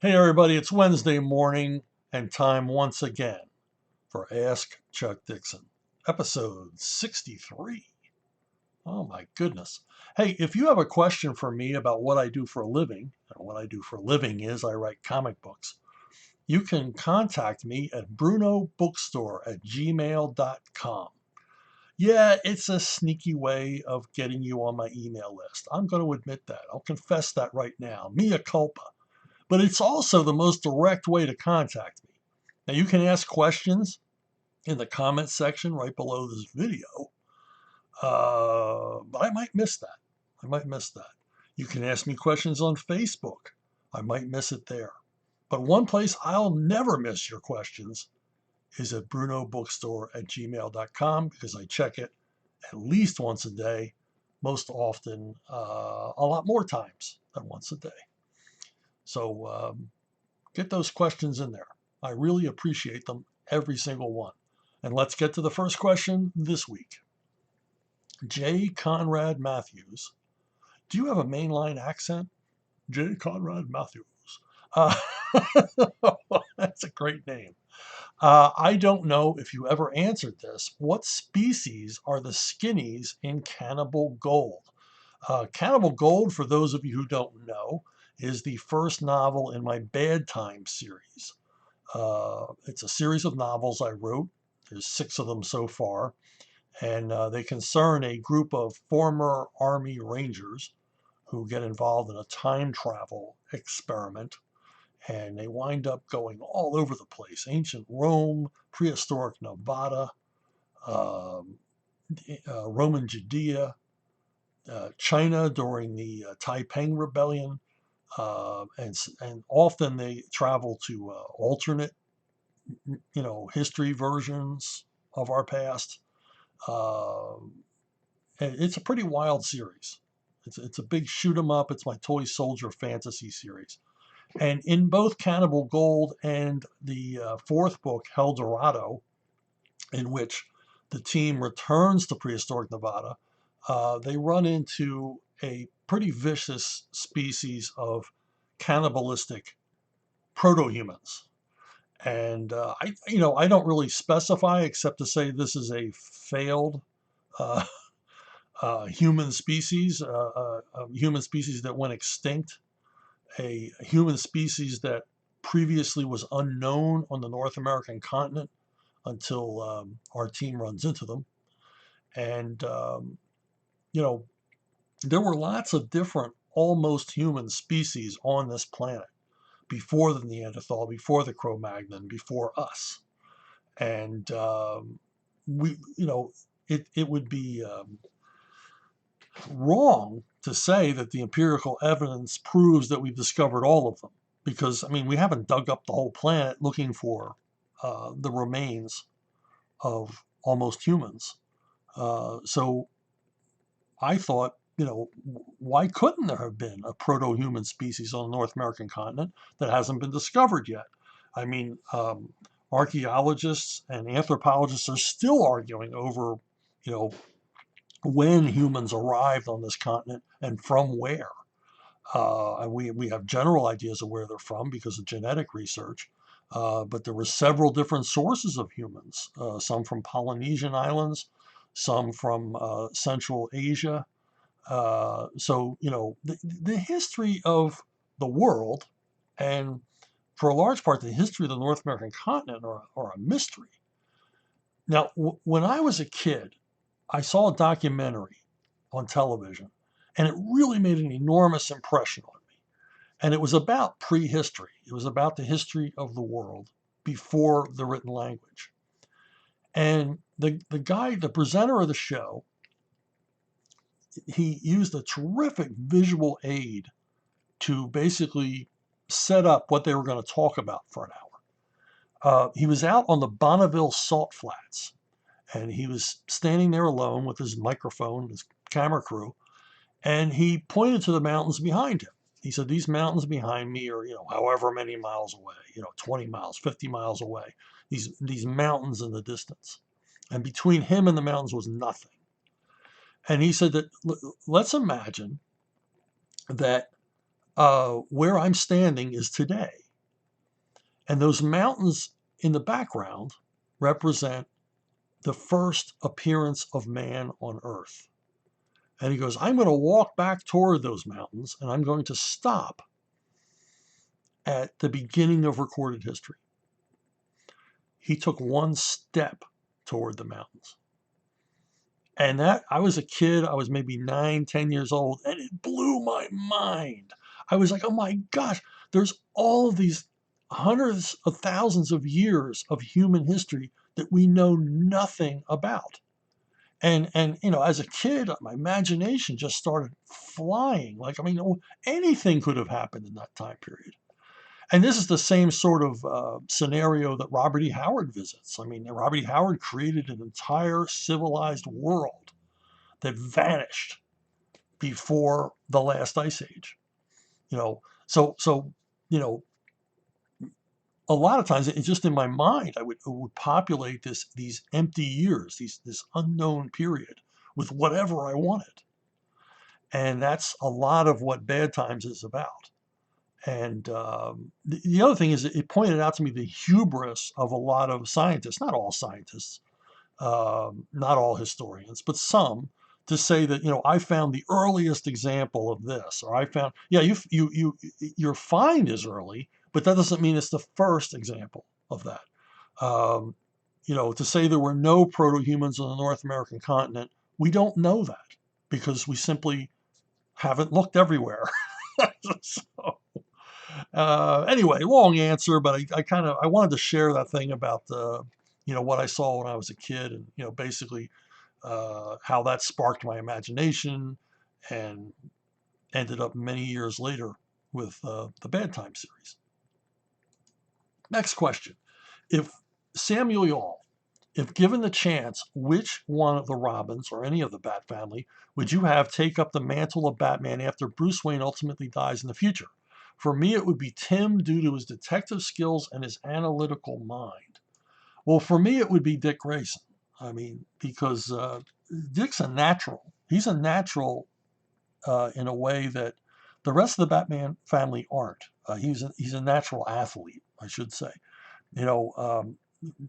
Hey everybody, it's Wednesday morning and time once again for Ask Chuck Dixon, episode 63. Oh my goodness. Hey, if you have a question for me about what I do for a living, and what I do for a living is I write comic books, you can contact me at brunobookstore@gmail.com. Yeah, it's a sneaky way of getting you on my email list. I'm going to admit that. I'll confess that right now. Mea culpa. But it's also the most direct way to contact me. Now, you can ask questions in the comment section right below this video, but I might miss that. I might miss that. You can ask me questions on Facebook. I might miss it there. But one place I'll never miss your questions is at brunobookstore@gmail.com because I check it at least once a day, most often a lot more times than once a day. So get those questions in there. I really appreciate them, every single one. And let's get to the first question this week. J. Conrad Matthews. Do you have a mainline accent? J. Conrad Matthews. Uh, that's a great name. I don't know if you ever answered this. What species are the skinnies in Cannibal Gold? Cannibal Gold, for those of you who don't know, is the first novel in my Bad Times series. It's a series of novels I wrote. There's 6 of them so far, and they concern a group of former Army Rangers who get involved in a time travel experiment, and they wind up going all over the place: ancient Rome, prehistoric Nevada, um, Roman Judea, China during the Taiping Rebellion, and often they travel to alternate history versions of our past. Uh, and it's a pretty wild series. It's a big shoot 'em up. It's my toy soldier fantasy series. And in both Cannibal Gold and the fourth book, Hell Dorado, in which the team returns to prehistoric Nevada, they run into a pretty vicious species of cannibalistic proto-humans. And I don't really specify except to say this is a failed uh, human species that went extinct, a human species that previously was unknown on the North American continent until our team runs into them. And you know, there were lots of different almost human species on this planet before the Neanderthal, before the Cro-Magnon, before us. And we, it would be wrong to say that the empirical evidence proves that we've discovered all of them, because I mean we haven't dug up the whole planet looking for the remains of almost humans. So I thought, why couldn't there have been a proto-human species on the North American continent that hasn't been discovered yet? I mean, archaeologists and anthropologists are still arguing over, you know, when humans arrived on this continent and from where. And we have general ideas of where they're from because of genetic research. But there were several different sources of humans, some from Polynesian islands, some from Central Asia. So, the history of the world, and for a large part, the history of the North American continent are a mystery. Now, when I was a kid, I saw a documentary on television, and it really made an enormous impression on me. And it was about prehistory. It was about the history of the world before the written language. And the presenter of the show, he used a terrific visual aid to basically set up what they were going to talk about for an hour. He was out on the Bonneville Salt Flats, and he was standing there alone with his microphone, his camera crew, and he pointed to the mountains behind him. He said, "These mountains behind me are, however many miles away, 20 miles, 50 miles away. These mountains in the distance." And between him and the mountains was nothing. And he said that let's imagine that where I'm standing is today. And those mountains in the background represent the first appearance of man on Earth. And he goes, I'm going to walk back toward those mountains and I'm going to stop at the beginning of recorded history. He took one step toward the mountains. And that, I was a kid, I was maybe 9, 10 years old, and it blew my mind. I was like, oh my gosh, there's all of these hundreds of thousands of years of human history that we know nothing about. And you know, as a kid, my imagination just started flying. Like, I mean, anything could have happened in that time period. And this is the same sort of scenario that Robert E. Howard visits. I mean, Robert E. Howard created an entire civilized world that vanished before the last ice age. You know, so you know, a lot of times it's just in my mind. It would populate these empty years, this unknown period with whatever I wanted, and that's a lot of what Bad Times is about. And the other thing is, it pointed out to me the hubris of a lot of scientists, not all scientists, not all historians, but some, to say that, you know, I found the earliest example of this, or I found, yeah, your find is early, but that doesn't mean it's the first example of that. Um, you know, to say there were no proto-humans on the North American continent, we don't know that because we simply haven't looked everywhere. So, anyway, long answer, but I wanted to share that thing about you know, what I saw when I was a kid, and you know, basically how that sparked my imagination, and ended up many years later with the Bad Time series. Next question: If Samuel Yall, if given the chance, which one of the Robins or any of the Bat family would you have take up the mantle of Batman after Bruce Wayne ultimately dies in the future? For me, it would be Tim due to his detective skills and his analytical mind. Well, for me, it would be Dick Grayson. I mean, because Dick's a natural. He's a natural in a way that the rest of the Batman family aren't. He's a natural athlete, I should say. You know,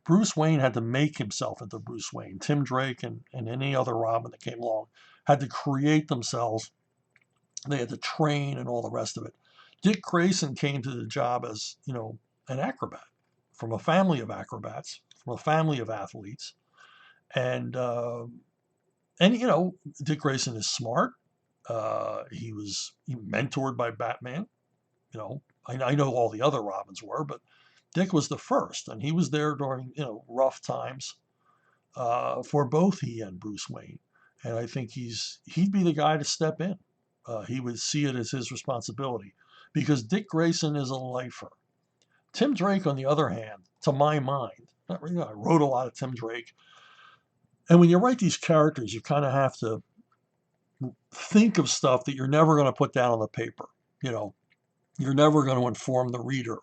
Bruce Wayne had to make himself into Bruce Wayne. Tim Drake and any other Robin that came along had to create themselves. They had to train and all the rest of it. Dick Grayson came to the job as, you know, an acrobat from a family of acrobats, from a family of athletes. And you know, Dick Grayson is smart. He was mentored by Batman. You know, I know all the other Robins were, but Dick was the first, and he was there during, you know, rough times for both he and Bruce Wayne. And I think he'd be the guy to step in. He would see it as his responsibility because Dick Grayson is a lifer. Tim Drake, on the other hand, to my mind, I wrote a lot of Tim Drake. And when you write these characters, you kind of have to think of stuff that you're never going to put down on the paper. You know, you're never going to inform the reader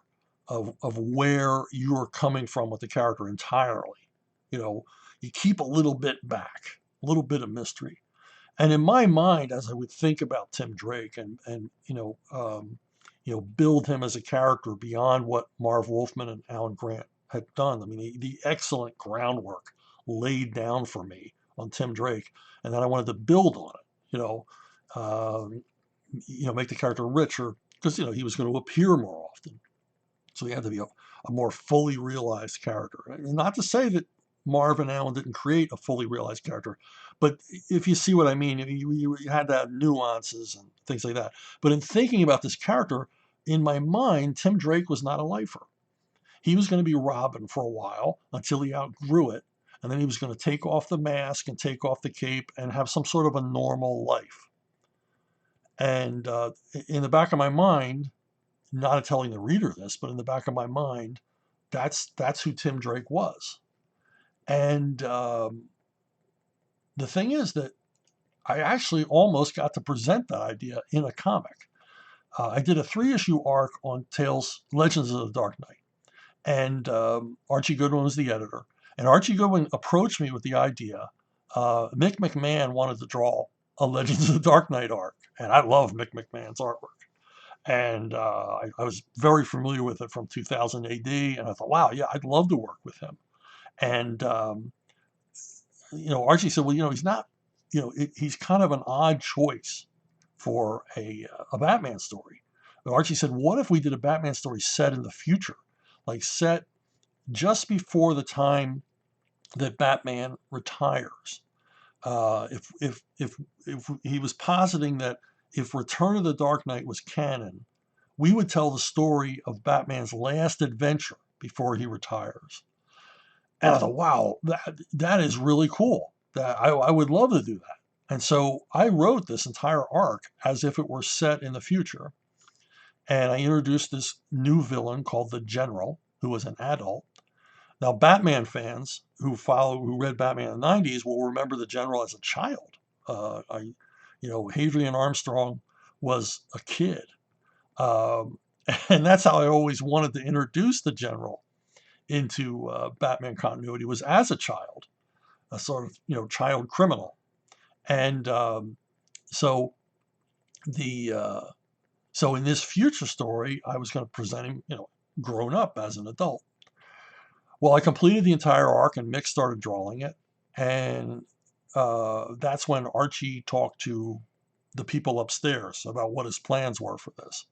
of where you're coming from with the character entirely. You know, you keep a little bit back, a little bit of mystery. And in my mind, as I would think about Tim Drake and you know, build him as a character beyond what Marv Wolfman and Alan Grant had done. I mean, the excellent groundwork laid down for me on Tim Drake, and then I wanted to build on it. Um, you know, make the character richer because, you know, he was going to appear more often, so he had to be a more fully realized character. And not to say that Marv and Alan didn't create a fully realized character, but if you see what I mean, you had to have nuances and things like that. But in thinking about this character, in my mind, Tim Drake was not a lifer. He was going to be Robin for a while until he outgrew it, and then he was going to take off the mask and take off the cape and have some sort of a normal life. And in the back of my mind, not telling the reader this, but in the back of my mind, that's who Tim Drake was. And the thing is that I actually almost got to present that idea in a comic. I did a 3-issue arc on Tales, Legends of the Dark Knight, and Archie Goodwin was the editor. And Archie Goodwin approached me with the idea. Mick McMahon wanted to draw a Legends of the Dark Knight arc, and I love Mick McMahon's artwork. And I was very familiar with it from 2000 AD, and I thought, wow, yeah, I'd love to work with him. And Archie said, well, he's not, he's kind of an odd choice for a Batman story. But Archie said, what if we did a Batman story set in the future, like set just before the time that Batman retires? If he was positing that if Return of the Dark Knight was canon, we would tell the story of Batman's last adventure before he retires. And I thought, wow, that is really cool. That I would love to do that. And so I wrote this entire arc as if it were set in the future. And I introduced this new villain called the General, who was an adult. Now, Batman fans who read Batman in the 90s will remember the General as a child. Hadrian Armstrong was a kid. Um, and that's how I always wanted to introduce the General into Batman continuity, was as a child, a sort of child criminal. And so the so in this future story, I was going to present him, grown up as an adult. Well, I completed the entire arc, and Mick started drawing it, and that's when Archie talked to the people upstairs about what his plans were for this.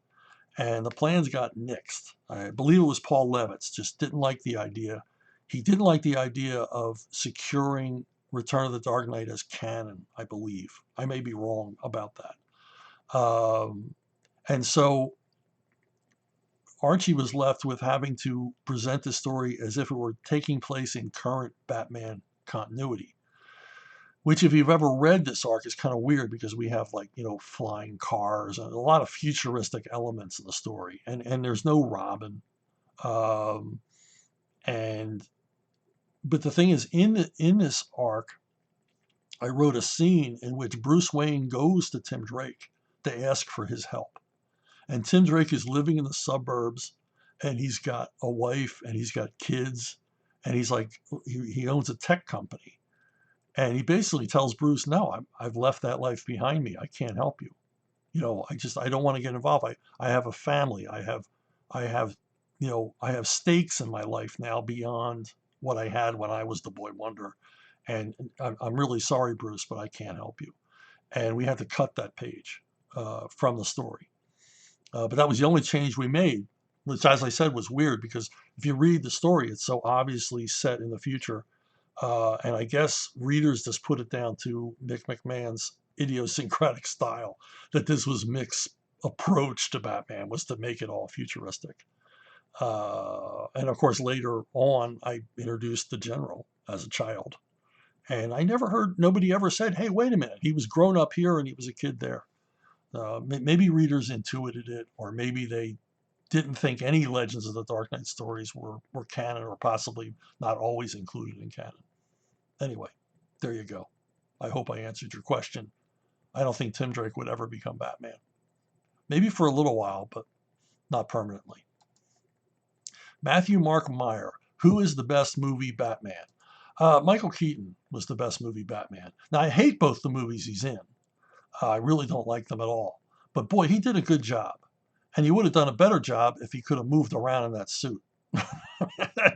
And the plans got nixed. I believe it was Paul Levitz just didn't like the idea. He didn't like the idea of securing Return of the Dark Knight as canon, I believe. I may be wrong about that. And so Archie was left with having to present the story as if it were taking place in current Batman continuity. Which, if you've ever read this arc, is kind of weird because we have flying cars and a lot of futuristic elements in the story, and there's no Robin, and but the thing is, in this arc, I wrote a scene in which Bruce Wayne goes to Tim Drake to ask for his help, and Tim Drake is living in the suburbs, and he's got a wife and he's got kids, and he's like he owns a tech company. And he basically tells Bruce, no, I've left that life behind me. I can't help you. I don't want to get involved. I have a family. I have, I have stakes in my life now beyond what I had when I was the Boy Wonder. And I'm really sorry, Bruce, but I can't help you. And we had to cut that page from the story. But that was the only change we made, which, as I said, was weird because if you read the story, it's so obviously set in the future. And I guess readers just put it down to Mick McMahon's idiosyncratic style, that this was Mick's approach to Batman, was to make it all futuristic. And of course, later on, I introduced the General as a child. And nobody ever said, hey, wait a minute, he was grown up here and he was a kid there. Maybe readers intuited it, or maybe they didn't think any Legends of the Dark Knight stories were canon, or possibly not always included in canon. Anyway, there you go. I hope I answered your question. I don't think Tim Drake would ever become Batman. Maybe for a little while, but not permanently. Matthew Mark Meyer, who is the best movie Batman? Michael Keaton was the best movie Batman. Now, I hate both the movies he's in. I really don't like them at all. But boy, he did a good job. And he would have done a better job if he could have moved around in that suit.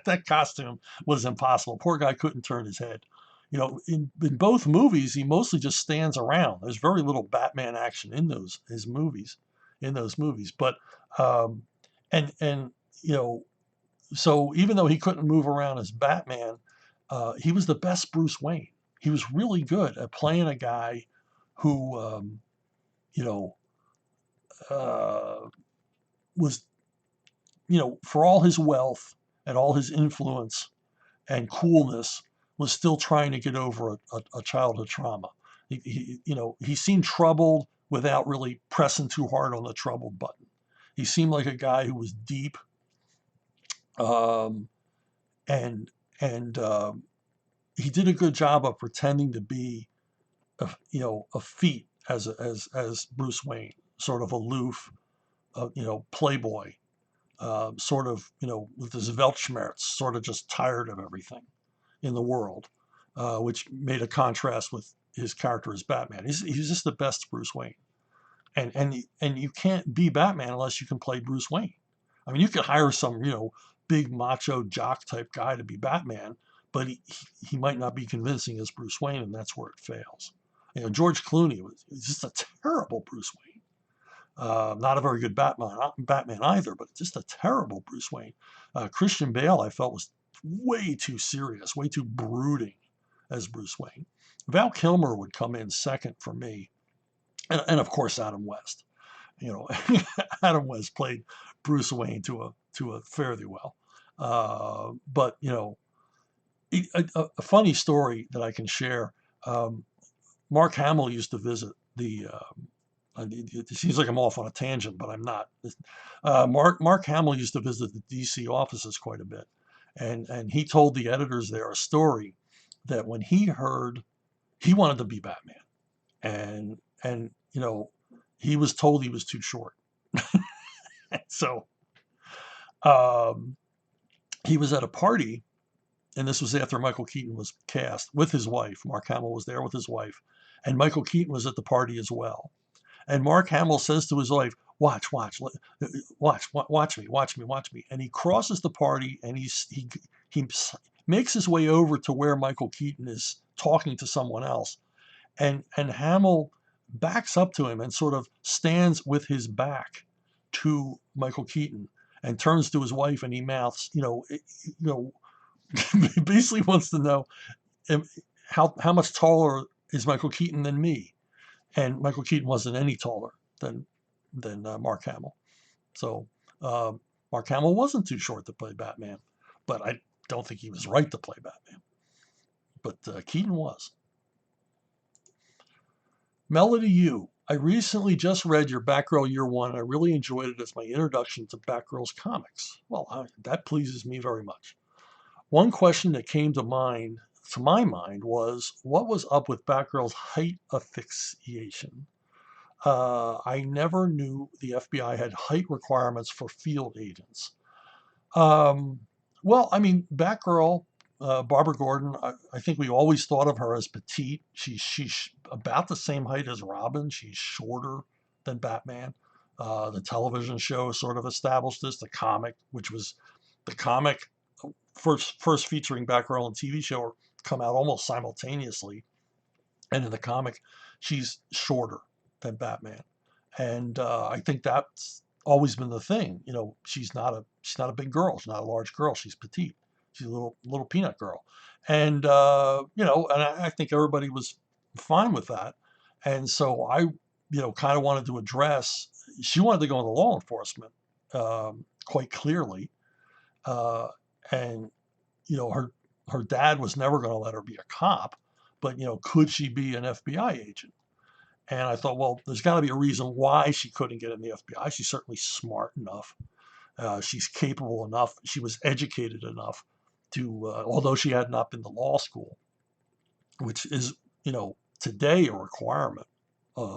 that costume was impossible. Poor guy couldn't turn his head. In both movies, he mostly just stands around. There's very little Batman action in those movies. But and so even though he couldn't move around as Batman, he was the best Bruce Wayne. He was really good at playing a guy who was, for all his wealth and all his influence and coolness, was still trying to get over a childhood trauma. He seemed troubled without really pressing too hard on the troubled button. He seemed like a guy who was deep, and he did a good job of pretending to be, effete as Bruce Wayne, sort of aloof, playboy, sort of, with his Weltschmerz, sort of just tired of everything in the world, which made a contrast with his character as Batman. He's just the best Bruce Wayne. And you can't be Batman unless you can play Bruce Wayne. I mean, you could hire some, big macho jock type guy to be Batman, but he might not be convincing as Bruce Wayne, and that's where it fails. George Clooney was just a terrible Bruce Wayne. Not a very good Batman either, but just a terrible Bruce Wayne. Christian Bale, I felt, was way too serious, way too brooding as Bruce Wayne. Val Kilmer would come in second for me, and of course Adam West. You know, Adam West played Bruce Wayne to a fairly well. But a funny story that I can share. Um, Mark Hamill used to visit the. It seems like I'm off on a tangent, but I'm not. Mark Hamill used to visit the DC offices quite a bit, and he told the editors there a story that when he heard he wanted to be Batman, and he was told he was too short. So um, he was at a party, and this was after Michael Keaton was cast with his wife. Mark Hamill was there with his wife, and Michael Keaton was at the party as well. And Mark Hamill says to his wife, watch me, watch me. And he crosses the party, and he makes his way over to where Michael Keaton is talking to someone else. And Hamill backs up to him and sort of stands with his back to Michael Keaton and turns to his wife, and he mouths, basically wants to know how much taller is Michael Keaton than me. And Michael Keaton wasn't any taller than Mark Hamill. So Mark Hamill wasn't too short to play Batman, but I don't think he was right to play Batman. But Keaton was. Melody U. I recently just read your Batgirl Year One, and I really enjoyed it as my introduction to Batgirl's comics. Well, that pleases me very much. One question that came to my mind, was what was up with Batgirl's height asphyxiation? I never knew the FBI had height requirements for field agents. Um, well, I mean, Batgirl, Barbara Gordon, I think we always thought of her as petite. She's about the same height as Robin. She's shorter than Batman. The television show sort of established this. The comic, which was the comic first featuring Batgirl and TV show, come out almost simultaneously. And in the comic, she's shorter than Batman, and I think that's always been the thing. She's not a big girl. She's not a large girl. She's petite. She's a little peanut girl, and and I think everybody was fine with that. And so I, kind of wanted to address. She wanted to go into law enforcement, quite clearly, uh, and her dad was never going to let her be a cop, but could she be an FBI agent? And I thought, well, there's got to be a reason why she couldn't get in the FBI. She's certainly smart enough. She's capable enough. She was educated enough to, although she had not been to law school, which is, today a requirement,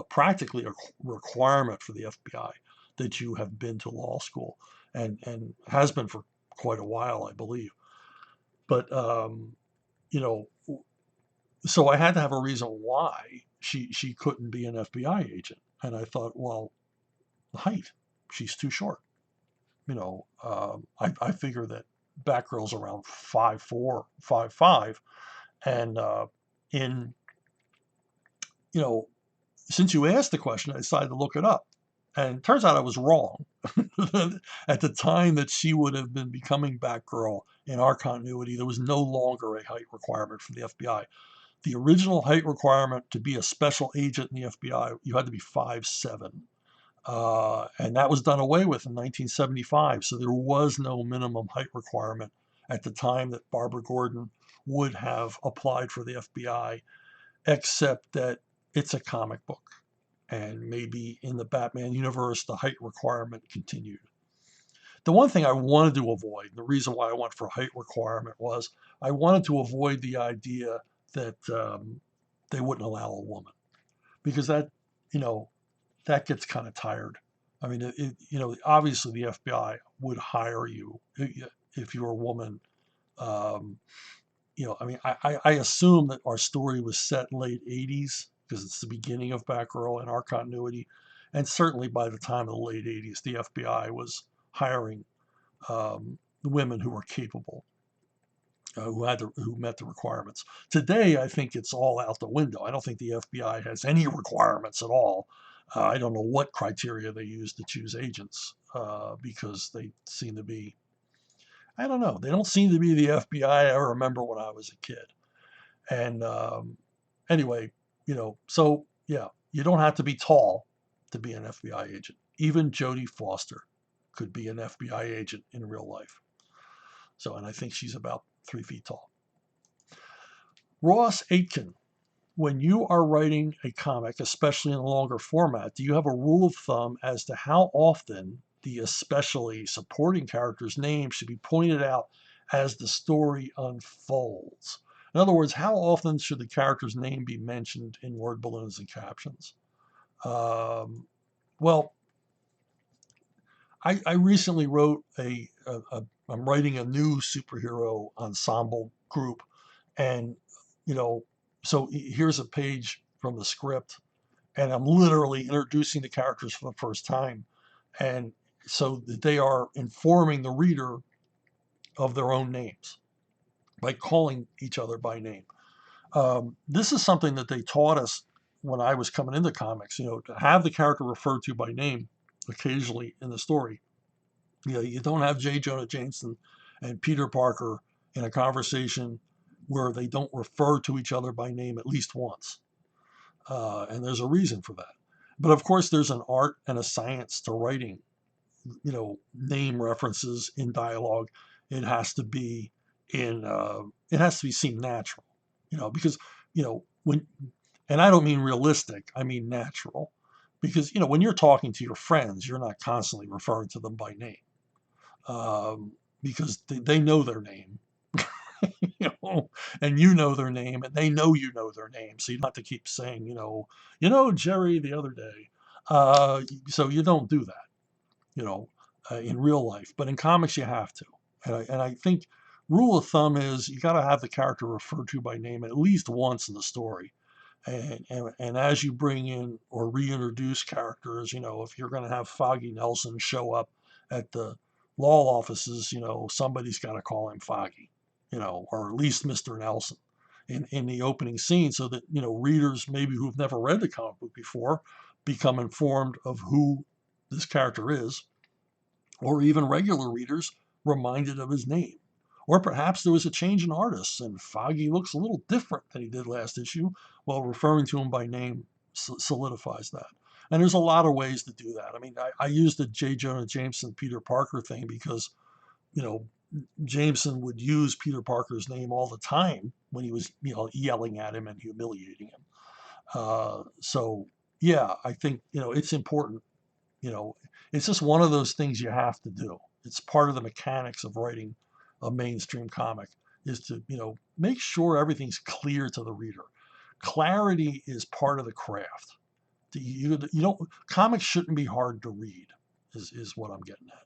practically a requirement for the FBI that you have been to law school, and has been for quite a while, I believe. But you know, so I had to have a reason why she couldn't be an FBI agent, and I thought, well, the height, she's too short. I figure that Batgirl's around 5'4", 5'5", and in you know, since you asked the question, I decided to look it up, and it turns out I was wrong. At the time that she would have been becoming Batgirl in our continuity, there was no longer a height requirement for the FBI. The original height requirement to be a special agent in the FBI, you had to be 5'7". And that was done away with in 1975. So there was no minimum height requirement at the time that Barbara Gordon would have applied for the FBI, except that it's a comic book. And maybe in the Batman universe, the height requirement continued. The one thing I wanted to avoid, the reason why I went for a height requirement, was I wanted to avoid the idea that they wouldn't allow a woman, because that gets kind of tired. I mean, obviously the FBI would hire you if you're a woman. I mean, I assume that our story was set late 80s because it's the beginning of Batgirl in our continuity. And certainly by the time of the late 80s, the FBI was hiring women who were capable, who met the requirements. Today, I think it's all out the window. I don't think the FBI has any requirements at all. I don't know what criteria they use to choose agents because they seem to be, I don't know, they don't seem to be the FBI I remember when I was a kid. And anyway, so yeah, you don't have to be tall to be an FBI agent. Even Jodie Foster could be an FBI agent in real life. So, and I think she's about 3 feet tall. Ross Aitken, when you are writing a comic, especially in a longer format, do you have a rule of thumb as to how often the especially supporting character's name should be pointed out as the story unfolds? In other words, how often should the character's name be mentioned in word balloons and captions? Well, I recently wrote I'm writing a new superhero ensemble group, and so here's a page from the script, and I'm literally introducing the characters for the first time, and so that they are informing the reader of their own names by calling each other by name. This is something that they taught us when I was coming into comics. To have the character referred to by name occasionally in the story. You don't have J. Jonah Jameson and Peter Parker in a conversation where they don't refer to each other by name at least once. And there's a reason for that. But of course, there's an art and a science to writing, name references in dialogue. It has to be it has to be seem natural, because, when, and I don't mean realistic, I mean natural. Because, when you're talking to your friends, you're not constantly referring to them by name. Because they know their name, and you know their name, and they know you know their name, so you don't have to keep saying, Jerry the other day. So you don't do that, in real life, but in comics you have to. And I think rule of thumb is you got to have the character referred to by name at least once in the story. And as you bring in or reintroduce characters, if you're going to have Foggy Nelson show up at the law offices, somebody's got to call him Foggy, or at least Mr. Nelson in the opening scene, so that, readers maybe who've never read the comic book before become informed of who this character is, or even regular readers reminded of his name. Or perhaps there was a change in artists and Foggy looks a little different than he did last issue. Well, referring to him by name solidifies that. And there's a lot of ways to do that. I mean, I used the J. Jonah Jameson Peter Parker thing because, Jameson would use Peter Parker's name all the time when he was, yelling at him and humiliating him. So, yeah, I think, it's important. It's just one of those things you have to do. It's part of the mechanics of writing a mainstream comic is to, make sure everything's clear to the reader. Clarity is part of the craft. Comics shouldn't be hard to read, is what I'm getting at.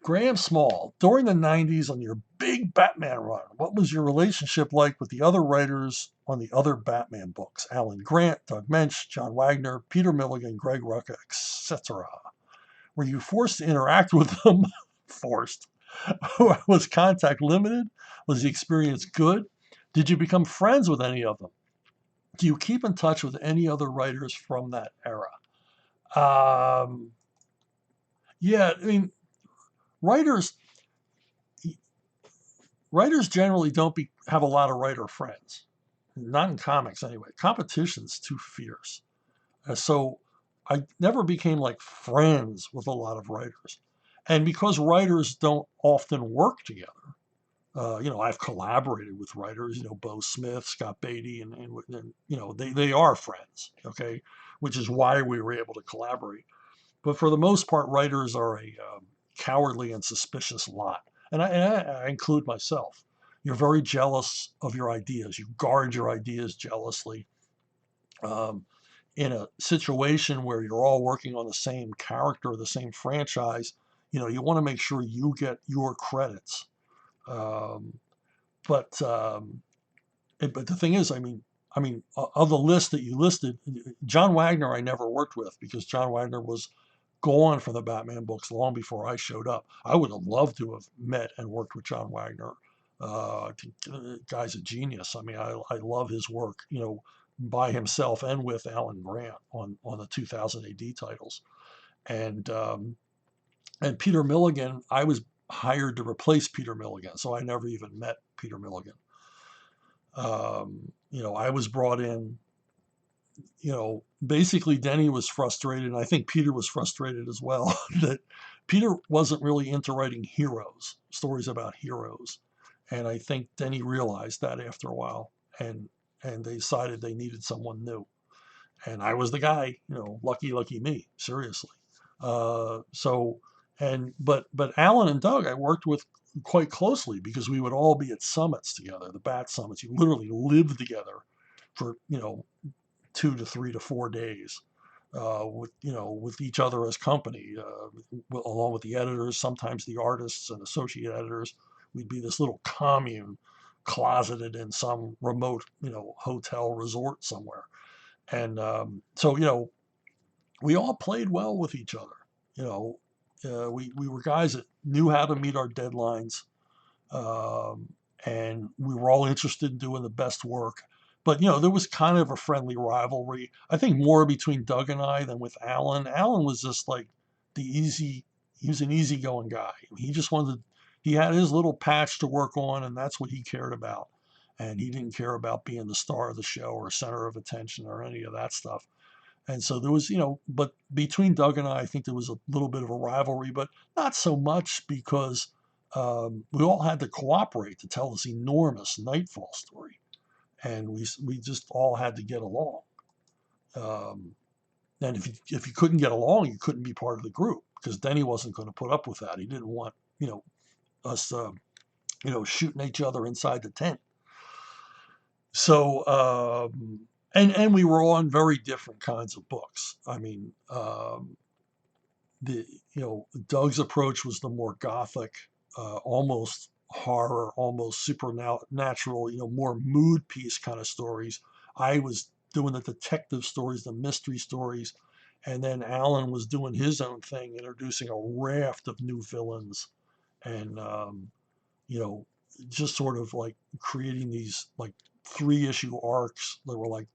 Graham Small, during the 90s on your big Batman run, what was your relationship like with the other writers on the other Batman books? Alan Grant, Doug Mensch, John Wagner, Peter Milligan, Greg Rucka, etc. Were you forced to interact with them? Forced. Was contact limited? Was the experience good? Did you become friends with any of them? Do you keep in touch with any other writers from that era? Yeah, I mean, writers writers generally don't have a lot of writer friends, not in comics anyway. Competition's too fierce. So I never became like friends with a lot of writers. And because writers don't often work together, I've collaborated with writers, Bo Smith, Scott Beatty, and they are friends, okay, which is why we were able to collaborate. But for the most part, writers are a cowardly and suspicious lot. And I include myself. You're very jealous of your ideas. You guard your ideas jealously. Um, in a situation where you're all working on the same character, the same franchise, you want to make sure you get your credits. Um, but the thing is, I mean, I mean, of the list that you listed, John Wagner I never worked with because John Wagner was gone from the Batman books long before I showed up. I would have loved to have met and worked with John Wagner. I think the guy's a genius. I mean, I love his work, you know, by himself and with Alan Grant on the 2000 AD titles. And Peter Milligan, I was hired to replace Peter Milligan, so I never even met Peter Milligan. You know, I was brought in, you know, basically Denny was frustrated, and I think Peter was frustrated as well, that Peter wasn't really into writing heroes, stories about heroes. And I think Denny realized that after a while, and they decided they needed someone new. And I was the guy, you know, lucky me, seriously. So, but Alan and Doug I worked with quite closely because we would all be at summits together, the Bat Summits. You literally lived together for, you know, 2 to 3 to 4 days, with, you know, with each other as company, along with the editors, sometimes the artists and associate editors. We'd be this little commune closeted in some remote, you know, hotel resort somewhere. And so, you know, we all played well with each other. You know, we were guys that knew how to meet our deadlines, um, and we were all interested in doing the best work. But you know, there was kind of a friendly rivalry. I think more between Doug and I than with Alan. Alan was just like the easy. He was an easygoing guy. He just wanted. He had his little patch to work on, and that's what he cared about. And he didn't care about being the star of the show or center of attention or any of that stuff. And so there was, you know, but between Doug and I think there was a little bit of a rivalry, but not so much because we all had to cooperate to tell this enormous Nightfall story, and we just all had to get along. Um, and if you couldn't get along, you couldn't be part of the group because Denny wasn't going to put up with that. He didn't want, you know, us you know, shooting each other inside the tent. So and we were on very different kinds of books. I mean, the you know, Doug's approach was the more gothic, almost horror, almost supernatural, you know, more mood piece kind of stories. I was doing the detective stories, the mystery stories, and then Alan was doing his own thing, introducing a raft of new villains, and you know, just sort of like creating these like 3 issue arcs that were like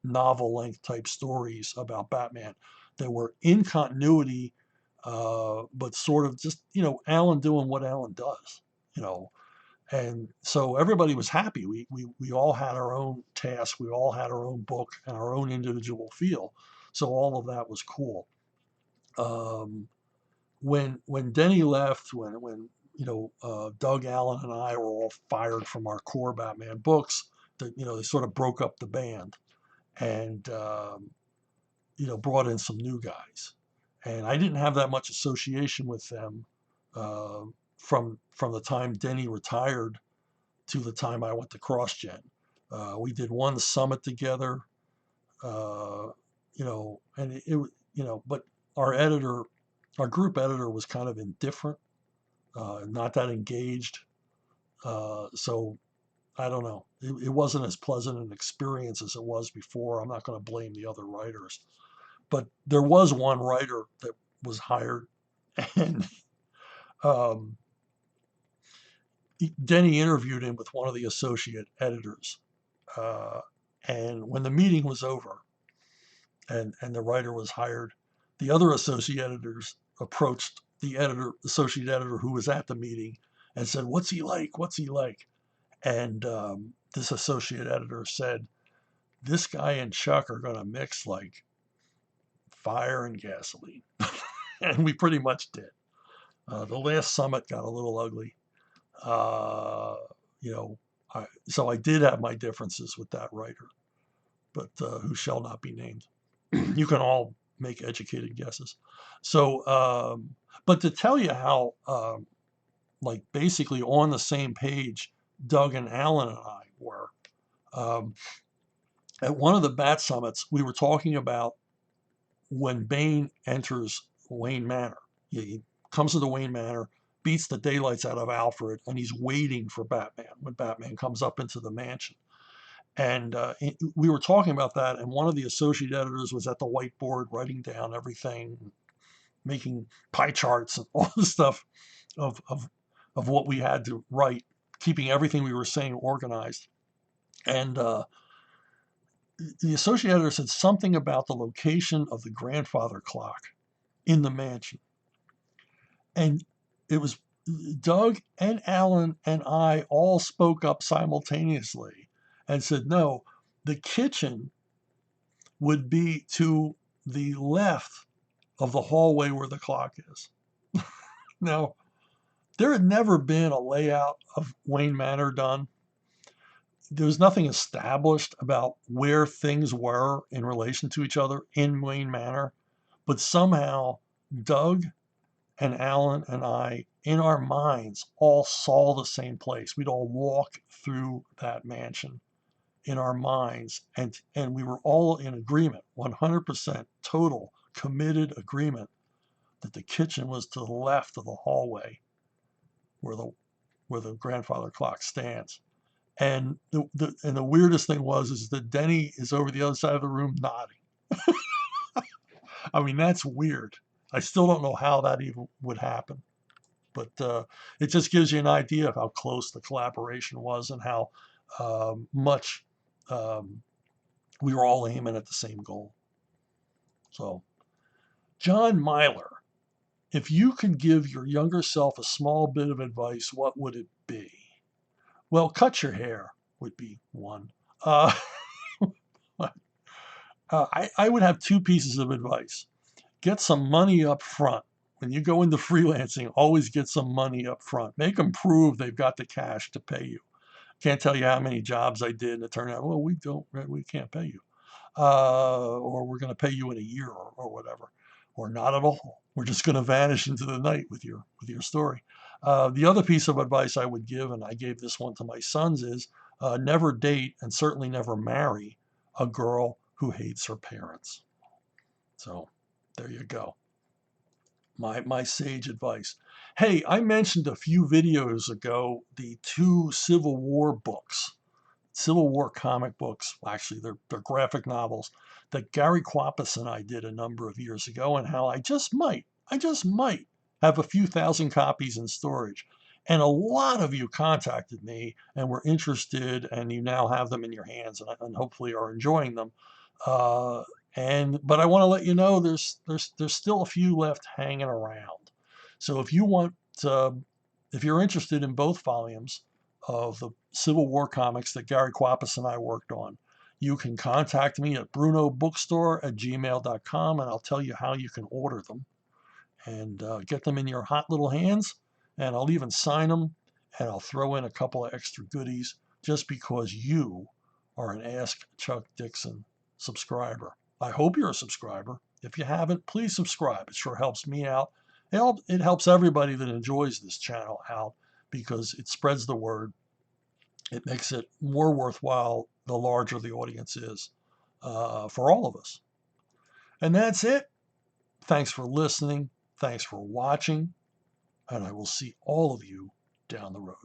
novel length type stories about Batman that were in continuity, but sort of just, you know, Alan doing what Alan does, you know. And so everybody was happy. We all had our own task. We all had our own book and our own individual feel. So all of that was cool. Um, when Denny left, when you know, Doug Allen and I were all fired from our core Batman books, that, you know, they sort of broke up the band, and you know, brought in some new guys, and I didn't have that much association with them, uh, from the time Denny retired to the time I went to CrossGen. We did one summit together, uh, you know, and you know, but our editor, our group editor, was kind of indifferent, not that engaged. So I don't know. It wasn't as pleasant an experience as it was before. I'm not going to blame the other writers, but there was one writer that was hired, and um, Denny interviewed him with one of the associate editors. Uh, and when the meeting was over and the writer was hired, the other associate editors approached the associate editor who was at the meeting and said, "What's he like? What's he like?" And this associate editor said, "This guy and Chuck are going to mix like fire and gasoline." And we pretty much did. The last summit got a little ugly. Uh, you know, so I did have my differences with that writer, but who shall not be named. You can all make educated guesses. So, but to tell you how, like, basically on the same page, Doug and Alan and I were, um, at one of the Bat Summits, we were talking about when Bane enters Wayne Manor. He comes to the Wayne Manor, beats the daylights out of Alfred, and he's waiting for Batman when Batman comes up into the mansion. And we were talking about that, and one of the associate editors was at the whiteboard writing down everything, making pie charts and all the stuff of what we had to write, keeping everything we were saying organized. And the associate editor said something about the location of the grandfather clock in the mansion. And it was Doug and Alan and I all spoke up simultaneously and said, no, the kitchen would be to the left of the hallway where the clock is. Now, there had never been a layout of Wayne Manor done. There was nothing established about where things were in relation to each other in Wayne Manor, but somehow Doug and Alan and I, in our minds, all saw the same place. We'd all walk through that mansion in our minds, and we were all in agreement, 100% total committed agreement, that the kitchen was to the left of the hallway where the grandfather clock stands. And the weirdest thing is that Denny is over the other side of the room nodding. I mean, that's weird. I still don't know how that even would happen, but it just gives you an idea of how close the collaboration was and how much we were all aiming at the same goal. So, John Myler, if you could give your younger self a small bit of advice, what would it be? Well, cut your hair would be one. Uh, I would have two pieces of advice. Get some money up front. When you go into freelancing, always get some money up front. Make them prove they've got the cash to pay you. Can't tell you how many jobs I did, and it turned out, well, we can't pay you, or we're going to pay you in a year, or whatever, or not at all. We're just going to vanish into the night with your story. The other piece of advice I would give, and I gave this one to my sons, is never date and certainly never marry a girl who hates her parents. So there you go. My sage advice. Hey, I mentioned a few videos ago the two Civil War books, Civil War comic books. Actually, they're graphic novels that Gary Quapis and I did a number of years ago, and how I just might have a few thousand copies in storage. And a lot of you contacted me and were interested, and you now have them in your hands, and hopefully are enjoying them. Uh, but I want to let you know there's still a few left hanging around. So if you're interested in both volumes of the Civil War comics that Gary Quapis and I worked on, you can contact me at brunobookstore@gmail.com, and I'll tell you how you can order them and get them in your hot little hands. And I'll even sign them, and I'll throw in a couple of extra goodies just because you are an Ask Chuck Dixon subscriber. I hope you're a subscriber. If you haven't, please subscribe. It sure helps me out. It helps everybody that enjoys this channel out, because it spreads the word. It makes it more worthwhile the larger the audience is, for all of us. And that's it. Thanks for listening. Thanks for watching. And I will see all of you down the road.